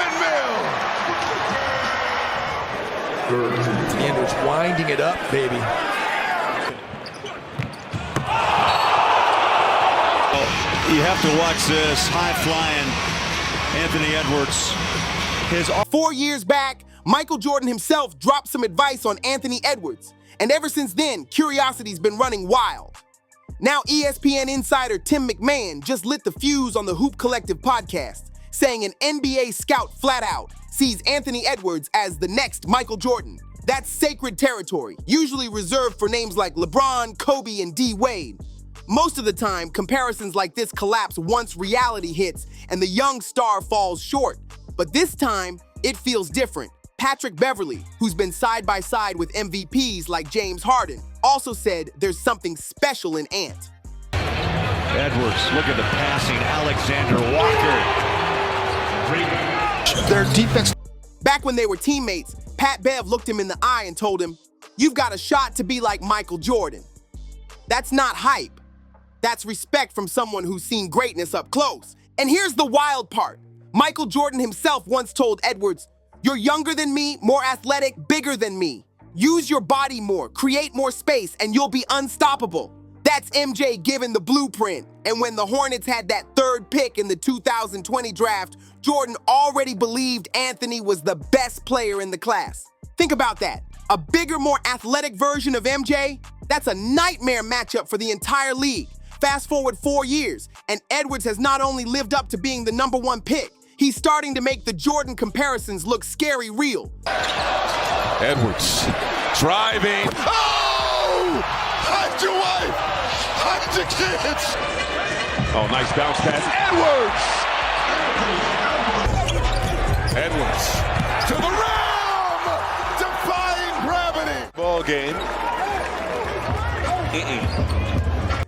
windmill. Edwards winding it up, baby. You have to watch this high-flying Anthony Edwards. 4 years back, Michael Jordan himself dropped some advice on Anthony Edwards. And ever since then, curiosity's been running wild. Now ESPN insider Tim McMahon just lit the fuse on the Hoop Collective podcast, saying an NBA scout flat out sees Anthony Edwards as the next Michael Jordan. That's sacred territory, usually reserved for names like LeBron, Kobe, and D. Wade. Most of the time, comparisons like this collapse once reality hits and the young star falls short. But this time, it feels different. Patrick Beverley, who's been side by side with MVPs like James Harden, also said there's something special in Ant. Edwards, look at the passing. Alexander Walker. Their defense. Back when they were teammates, Pat Bev looked him in the eye and told him, "You've got a shot to be like Michael Jordan." That's not hype. That's respect from someone who's seen greatness up close. And here's the wild part. Michael Jordan himself once told Edwards, "You're younger than me, more athletic, bigger than me. Use your body more, create more space, and you'll be unstoppable." That's MJ given the blueprint. And when the Hornets had that third pick in the 2020 draft, Jordan already believed Anthony was the best player in the class. Think about that. A bigger, more athletic version of MJ? That's a nightmare matchup for the entire league. Fast forward 4 years, and Edwards has not only lived up to being the #1 pick, he's starting to make the Jordan comparisons look scary real. Edwards driving. Oh! Hide your wife! Hide your kids! Oh, nice bounce pass. Edwards! Edwards to the rim! Defying gravity! Ball game.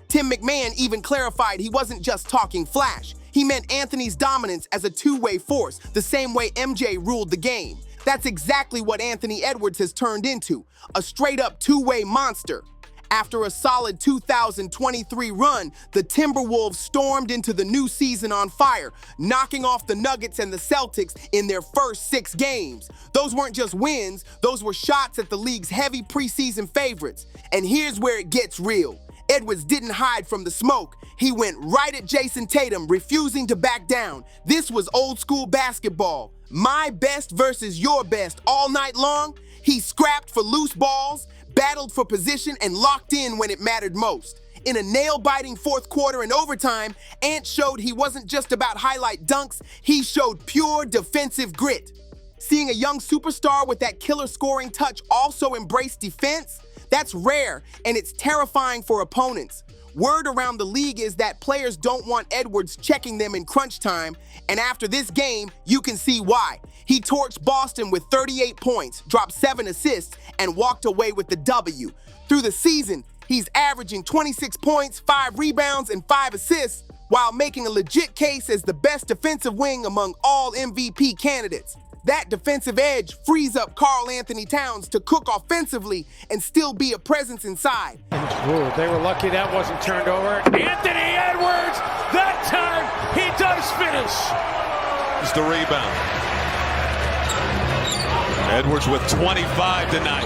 Tim McMahon even clarified he wasn't just talking flash. He meant Anthony's dominance as a two-way force, the same way MJ ruled the game. That's exactly what Anthony Edwards has turned into, a straight-up two-way monster. After a solid 2023 run, the Timberwolves stormed into the new season on fire, knocking off the Nuggets and the Celtics in their first 6 games. Those weren't just wins, those were shots at the league's heavy preseason favorites. And here's where it gets real. Edwards didn't hide from the smoke. He went right at Jason Tatum, refusing to back down. This was old school basketball. My best versus your best all night long. He scrapped for loose balls, battled for position, and locked in when it mattered most. In a nail-biting fourth quarter and overtime, Ant showed he wasn't just about highlight dunks, he showed pure defensive grit. Seeing a young superstar with that killer scoring touch also embrace defense, that's rare, and it's terrifying for opponents. Word around the league is that players don't want Edwards checking them in crunch time, and after this game, you can see why. He torched Boston with 38 points, dropped 7 assists, and walked away with the W. Through the season, he's averaging 26 points, 5 rebounds, and 5 assists, while making a legit case as the best defensive wing among all MVP candidates. That defensive edge frees up Karl Anthony Towns to cook offensively and still be a presence inside. Ooh, they were lucky that wasn't turned over. Anthony Edwards, that time he does finish. It's the rebound. Edwards with 25 tonight.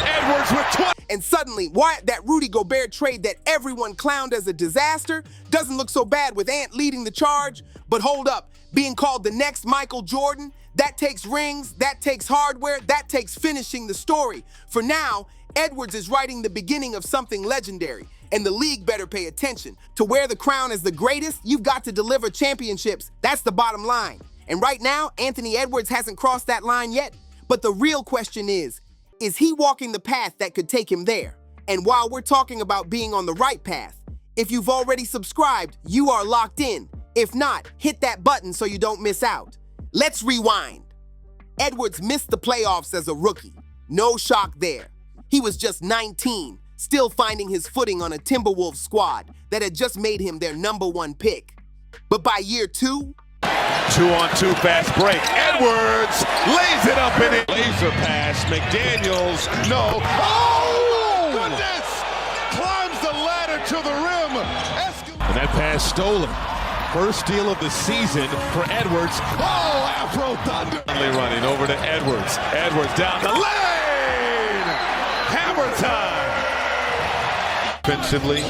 Edwards with 20. And suddenly, that Rudy Gobert trade that everyone clowned as a disaster doesn't look so bad with Ant leading the charge. But hold up, being called the next Michael Jordan, that takes rings, that takes hardware, that takes finishing the story. For now, Edwards is writing the beginning of something legendary, and the league better pay attention. To wear the crown as the greatest, you've got to deliver championships. That's the bottom line. And right now, Anthony Edwards hasn't crossed that line yet. But the real question is he walking the path that could take him there? And while we're talking about being on the right path, if you've already subscribed, you are locked in. If not, hit that button so you don't miss out. Let's rewind. Edwards missed the playoffs as a rookie. No shock there. He was just 19, still finding his footing on a Timberwolves squad that had just made him their #1 pick. But by year 2, 2-on-2 fast break. Edwards lays it up in it. Laser pass. McDaniels. No. Oh, goodness! Climbs the ladder to the rim. And that pass stolen. First steal of the season for Edwards. Oh, Afro Thunder. Running over to Edwards. Edwards down the lane. Hammer time. Defensively.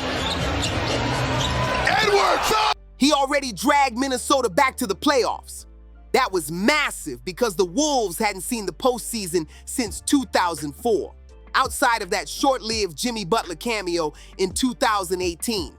Edwards up. He already dragged Minnesota back to the playoffs. That was massive because the Wolves hadn't seen the postseason since 2004, outside of that short-lived Jimmy Butler cameo in 2018.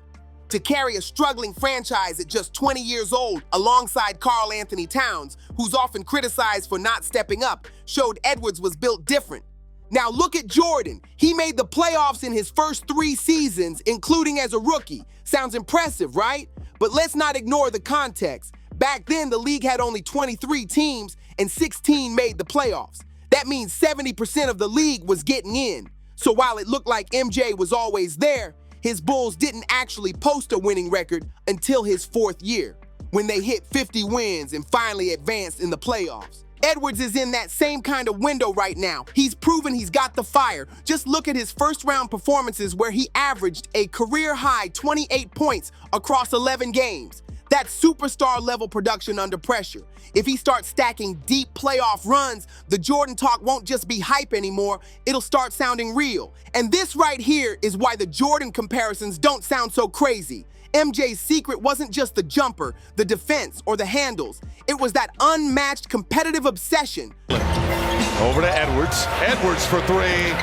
To carry a struggling franchise at just 20 years old alongside Karl Anthony Towns, who's often criticized for not stepping up, showed Edwards was built different. Now look at Jordan. He made the playoffs in his first 3 seasons, including as a rookie. Sounds impressive, right? But let's not ignore the context. Back then, the league had only 23 teams and 16 made the playoffs. That means 70% of the league was getting in. So while it looked like MJ was always there, his Bulls didn't actually post a winning record until his 4th year, when they hit 50 wins and finally advanced in the playoffs. Edwards is in that same kind of window right now. He's proven he's got the fire. Just look at his first-round performances where he averaged a career-high 28 points across 11 games. That's superstar-level production under pressure. If he starts stacking deep playoff runs, the Jordan talk won't just be hype anymore, it'll start sounding real. And this right here is why the Jordan comparisons don't sound so crazy. MJ's secret wasn't just the jumper, the defense, or the handles. It was that unmatched competitive obsession. Over to Edwards. Edwards for 3.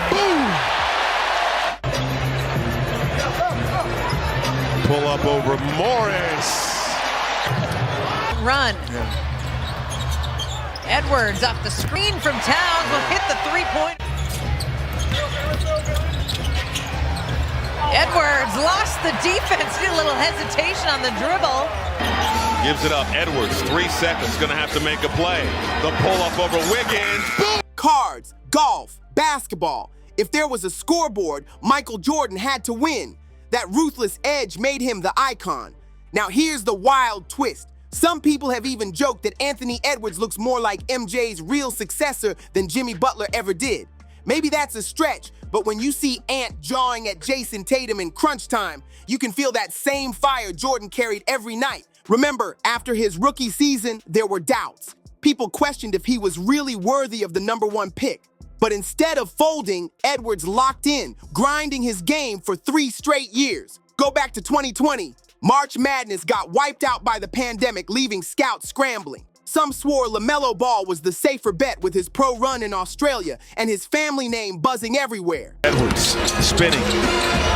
Boom! Pull up over Morris. Run. Edwards off the screen from Towns will hit the 3-point. Edwards lost the defense, did a little hesitation on the dribble. Gives it up. Edwards, 3 seconds, gonna have to make a play. The pull up over Wiggins. Boom! Cards, golf, basketball. If there was a scoreboard, Michael Jordan had to win. That ruthless edge made him the icon. Now here's the wild twist. Some people have even joked that Anthony Edwards looks more like MJ's real successor than Jimmy Butler ever did. Maybe that's a stretch, but when you see Ant jawing at Jason Tatum in crunch time, you can feel that same fire Jordan carried every night. Remember, after his rookie season, there were doubts. People questioned if he was really worthy of the #1 pick. But instead of folding, Edwards locked in, grinding his game for 3 straight years. Go back to 2020. March Madness got wiped out by the pandemic, leaving scouts scrambling. Some swore LaMelo Ball was the safer bet with his pro run in Australia and his family name buzzing everywhere. Edwards spinning,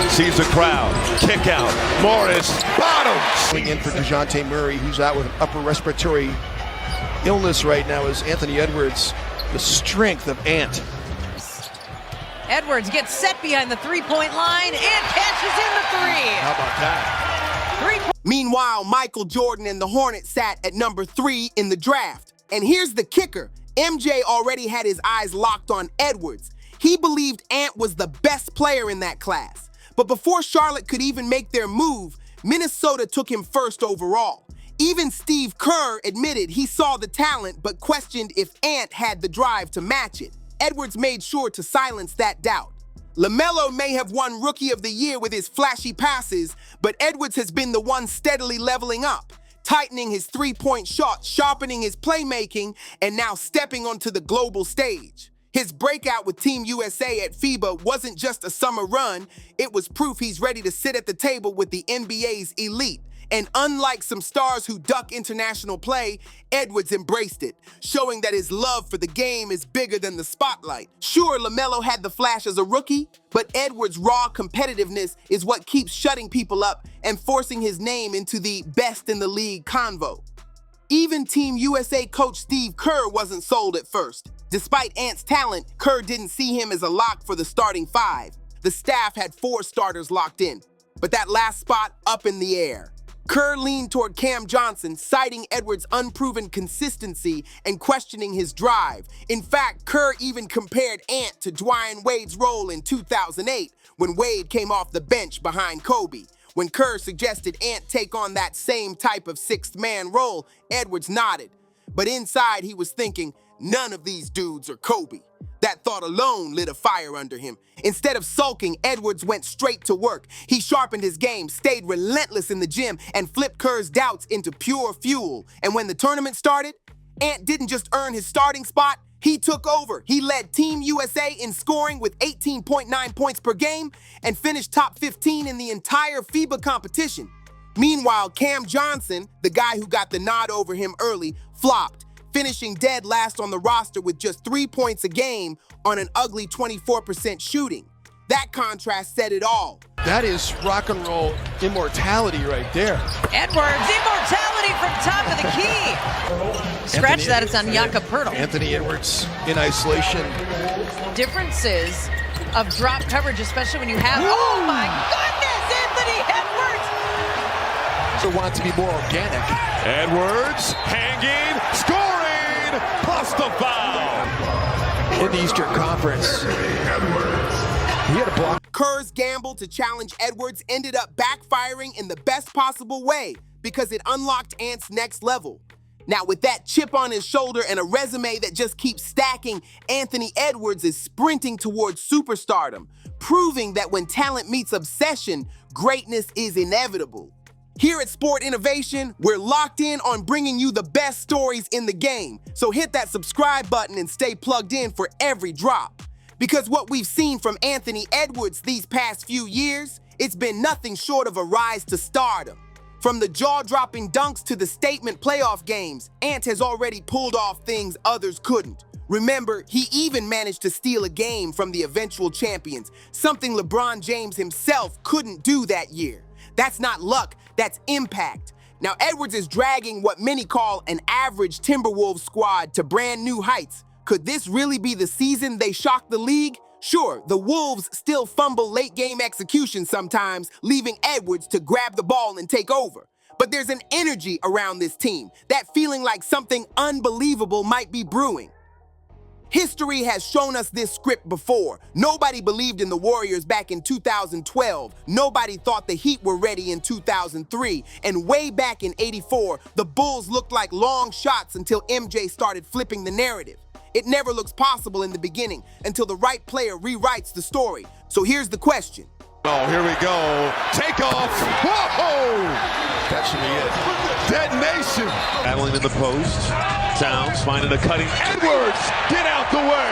sees the crowd, kick out, Morris, bottoms. Going in for DeJounte Murray, who's out with an upper respiratory illness right now, is Anthony Edwards, the strength of Ant. Edwards gets set behind the 3-point line and catches in the 3. How about that? Meanwhile, Michael Jordan and the Hornets sat at #3 in the draft. And here's the kicker. MJ already had his eyes locked on Edwards. He believed Ant was the best player in that class. But before Charlotte could even make their move, Minnesota took him first overall. Even Steve Kerr admitted he saw the talent but questioned if Ant had the drive to match it. Edwards made sure to silence that doubt. LaMelo may have won Rookie of the Year with his flashy passes, but Edwards has been the one steadily leveling up, tightening his 3-point shot, sharpening his playmaking, and now stepping onto the global stage. His breakout with Team USA at FIBA wasn't just a summer run, it was proof he's ready to sit at the table with the NBA's elite. And unlike some stars who duck international play, Edwards embraced it, showing that his love for the game is bigger than the spotlight. Sure, LaMelo had the flash as a rookie, but Edwards' raw competitiveness is what keeps shutting people up and forcing his name into the best in the league convo. Even Team USA coach Steve Kerr wasn't sold at first. Despite Ant's talent, Kerr didn't see him as a lock for the starting 5. The staff had 4 starters locked in, but that last spot up in the air. Kerr leaned toward Cam Johnson, citing Edwards' unproven consistency and questioning his drive. In fact, Kerr even compared Ant to Dwayne Wade's role in 2008 when Wade came off the bench behind Kobe. When Kerr suggested Ant take on that same type of 6th-man role, Edwards nodded. But inside he was thinking, none of these dudes are Kobe. That thought alone lit a fire under him. Instead of sulking, Edwards went straight to work. He sharpened his game, stayed relentless in the gym, and flipped Kerr's doubts into pure fuel. And when the tournament started, Ant didn't just earn his starting spot, he took over. He led Team USA in scoring with 18.9 points per game and finished top 15 in the entire FIBA competition. Meanwhile, Cam Johnson, the guy who got the nod over him early, flopped, finishing dead last on the roster with just 3 points a game on an ugly 24% shooting. That contrast said it all. That is rock and roll immortality right there. Edwards, immortality from top of the key. Scratch that, it's on Jakob Poeltl. Anthony Edwards in isolation. Differences of drop coverage, especially when you have, oh my goodness, Anthony Edwards! So want it to be more organic. Edwards hanging, scoring, plus the foul. In the Eastern Conference, he had a block. Kerr's gamble to challenge Edwards ended up backfiring in the best possible way because it unlocked Ant's next level. Now, with that chip on his shoulder and a resume that just keeps stacking, Anthony Edwards is sprinting towards superstardom, proving that when talent meets obsession, greatness is inevitable. Here at Sport Innovation, we're locked in on bringing you the best stories in the game. So hit that subscribe button and stay plugged in for every drop. Because what we've seen from Anthony Edwards these past few years, it's been nothing short of a rise to stardom. From the jaw-dropping dunks to the statement playoff games, Ant has already pulled off things others couldn't. Remember, he even managed to steal a game from the eventual champions, something LeBron James himself couldn't do that year. That's not luck, that's impact. Now, Edwards is dragging what many call an average Timberwolves squad to brand new heights. Could this really be the season they shock the league? Sure, the Wolves still fumble late-game execution sometimes, leaving Edwards to grab the ball and take over. But there's an energy around this team, that feeling like something unbelievable might be brewing. History has shown us this script before. Nobody believed in the Warriors back in 2012. Nobody thought the Heat were ready in 2003. And way back in '84, the Bulls looked like long shots until MJ started flipping the narrative. It never looks possible in the beginning until the right player rewrites the story. So here's the question. Oh, here we go. Take off. Whoa! That should be it. Detonation. Battling in the post. Towns finding a cutting. Edwards, get out the way.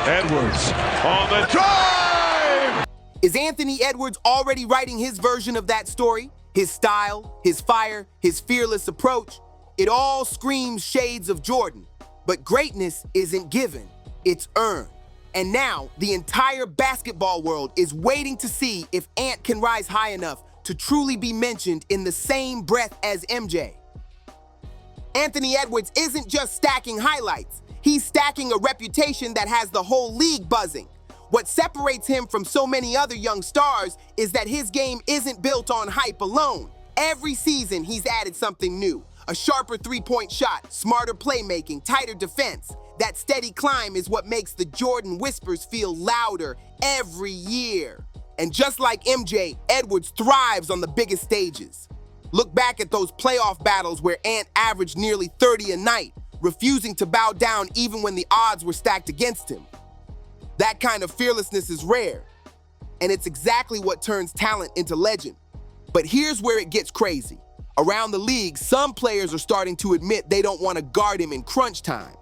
Edwards on the drive. Is Anthony Edwards already writing his version of that story? His style, his fire, his fearless approach, it all screams shades of Jordan. But greatness isn't given, it's earned. And now, the entire basketball world is waiting to see if Ant can rise high enough to truly be mentioned in the same breath as MJ. Anthony Edwards isn't just stacking highlights, he's stacking a reputation that has the whole league buzzing. What separates him from so many other young stars is that his game isn't built on hype alone. Every season, he's added something new. A sharper three-point shot, smarter playmaking, tighter defense. That steady climb is what makes the Jordan whispers feel louder every year. And just like MJ, Edwards thrives on the biggest stages. Look back at those playoff battles where Ant averaged nearly 30 a night, refusing to bow down even when the odds were stacked against him. That kind of fearlessness is rare, and it's exactly what turns talent into legend. But here's where it gets crazy. Around the league, some players are starting to admit they don't want to guard him in crunch time.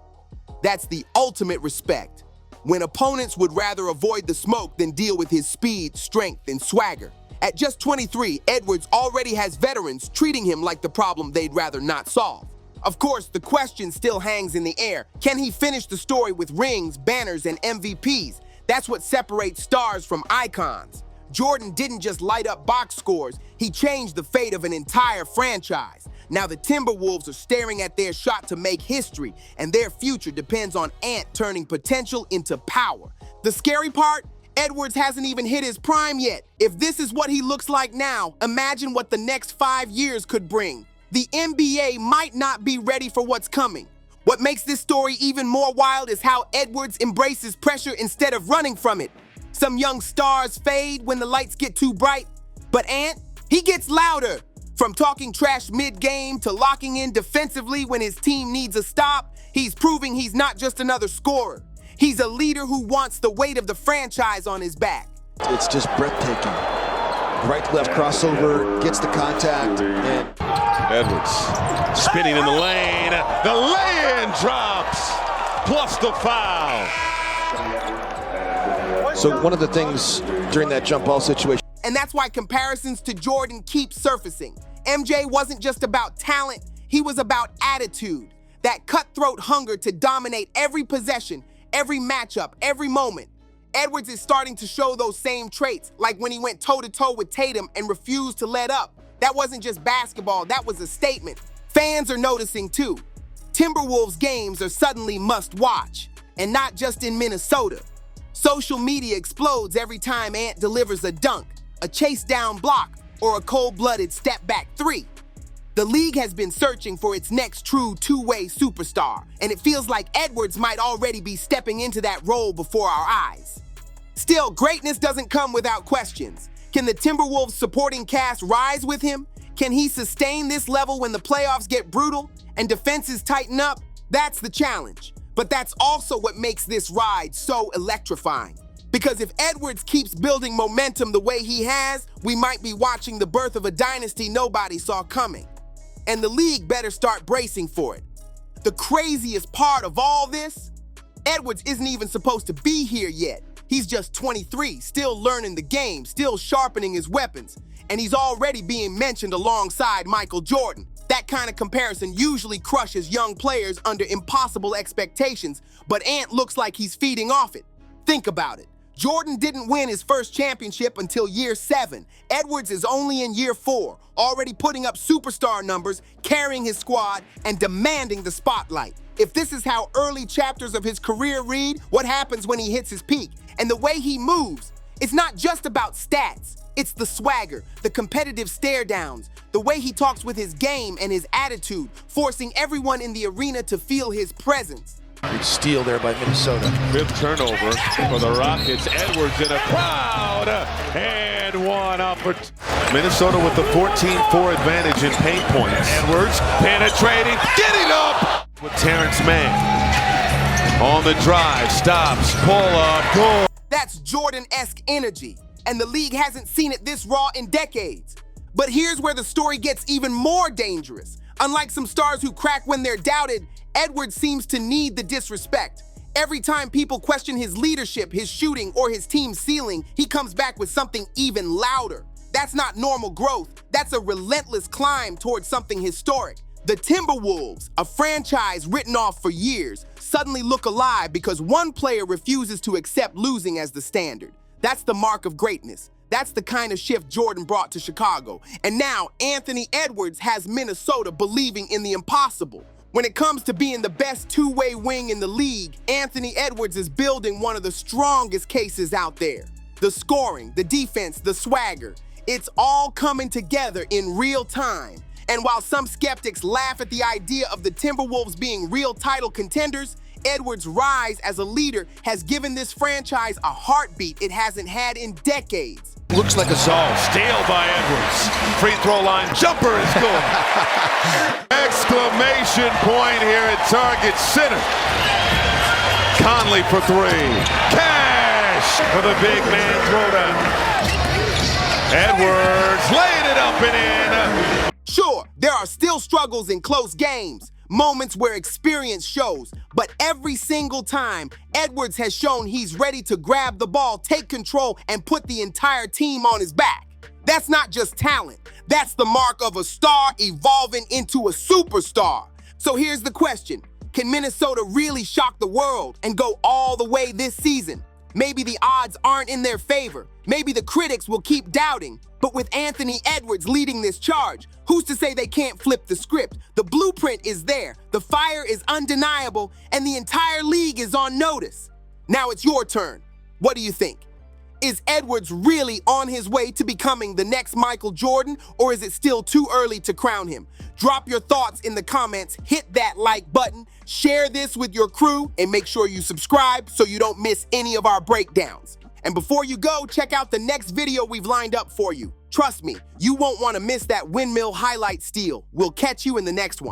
That's the ultimate respect, when opponents would rather avoid the smoke than deal with his speed, strength, and swagger. At just 23, Edwards already has veterans treating him like the problem they'd rather not solve. Of course, the question still hangs in the air. Can he finish the story with rings, banners, and MVPs? That's what separates stars from icons. Jordan didn't just light up box scores, he changed the fate of an entire franchise. Now the Timberwolves are staring at their shot to make history, and their future depends on Ant turning potential into power. The scary part? Edwards hasn't even hit his prime yet. If this is what he looks like now, imagine what the next 5 years could bring. The NBA might not be ready for what's coming. What makes this story even more wild is how Edwards embraces pressure instead of running from it. Some young stars fade when the lights get too bright, but Ant, he gets louder. From talking trash mid-game to locking in defensively when his team needs a stop, he's proving he's not just another scorer. He's a leader who wants the weight of the franchise on his back. It's just breathtaking. Right-left crossover, gets the contact, and Edwards spinning in the lane. The lay-in drops, plus the foul. so one of the things during that jump ball situation, And that's why comparisons to Jordan keep surfacing. MJ wasn't just about talent, he was about attitude. That cutthroat hunger to dominate every possession, every matchup, every moment. Edwards is starting to show those same traits, like when he went toe-to-toe with Tatum and refused to let up. That wasn't just basketball, that was a statement. Fans are noticing too. Timberwolves games are suddenly must-watch, and not just in Minnesota. Social media explodes every time Ant delivers a dunk, a chase-down block, or a cold-blooded step-back three. The league has been searching for its next true two-way superstar, and it feels like Edwards might already be stepping into that role before our eyes. Still, greatness doesn't come without questions. Can the Timberwolves supporting cast rise with him? Can he sustain this level when the playoffs get brutal and defenses tighten up? That's the challenge. But that's also what makes this ride so electrifying. Because if Edwards keeps building momentum the way he has, we might be watching the birth of a dynasty nobody saw coming. And the league better start bracing for it. The craziest part of all this? Edwards isn't even supposed to be here yet. He's just 23, still learning the game, still sharpening his weapons, and he's already being mentioned alongside Michael Jordan. That kind of comparison usually crushes young players under impossible expectations, but Ant looks like he's feeding off it. Think about it. Jordan didn't win his first championship until year 7. Edwards is only in year 4, already putting up superstar numbers, carrying his squad, and demanding the spotlight. If this is how early chapters of his career read, what happens when he hits his peak? And the way he moves, it's not just about stats. It's the swagger, the competitive stare downs, the way he talks with his game and his attitude, forcing everyone in the arena to feel his presence. good steal there by Minnesota. 5th turnover for the Rockets. Edwards in a crowd, and one up for Minnesota with the 14-4 advantage in paint points. Edwards penetrating, getting up with Terrence Mann. On the drive, stops, pull up, goal. That's Jordan-esque energy, and the league hasn't seen it this raw in decades. But here's where the story gets even more dangerous. Unlike some stars who crack when they're doubted, Edwards seems to need the disrespect. Every time people question his leadership, his shooting, or his team's ceiling, he comes back with something even louder. That's not normal growth. That's a relentless climb towards something historic. The Timberwolves, a franchise written off for years, suddenly look alive because one player refuses to accept losing as the standard. That's the mark of greatness. That's the kind of shift Jordan brought to Chicago. And now Anthony Edwards has Minnesota believing in the impossible. When it comes to being the best two-way wing in the league, Anthony Edwards is building one of the strongest cases out there. The scoring, the defense, the swagger, it's all coming together in real time. And while some skeptics laugh at the idea of the Timberwolves being real title contenders, Edwards' rise as a leader has given this franchise a heartbeat it hasn't had in decades. Looks like a zone. Steal by Edwards. Free throw line jumper is good. Exclamation point here at target center. Conley for 3. Cash for the big man throwdown. Edwards laying it up and in. Sure, there are still struggles in close games, moments where experience shows, but every single time, Edwards has shown he's ready to grab the ball, take control, and put the entire team on his back. That's not just talent. That's the mark of a star evolving into a superstar. So here's the question. Can Minnesota really shock the world and go all the way this season? Maybe the odds aren't in their favor. Maybe the critics will keep doubting. But with Anthony Edwards leading this charge, who's to say they can't flip the script? The blueprint is there, the fire is undeniable, and the entire league is on notice. Now it's your turn. What do you think? Is Edwards really on his way to becoming the next Michael Jordan, or is it still too early to crown him? Drop your thoughts in the comments, hit that like button, share this with your crew, and make sure you subscribe so you don't miss any of our breakdowns. And before you go, check out the next video we've lined up for you. Trust me, you won't want to miss that windmill highlight steal. We'll catch you in the next one.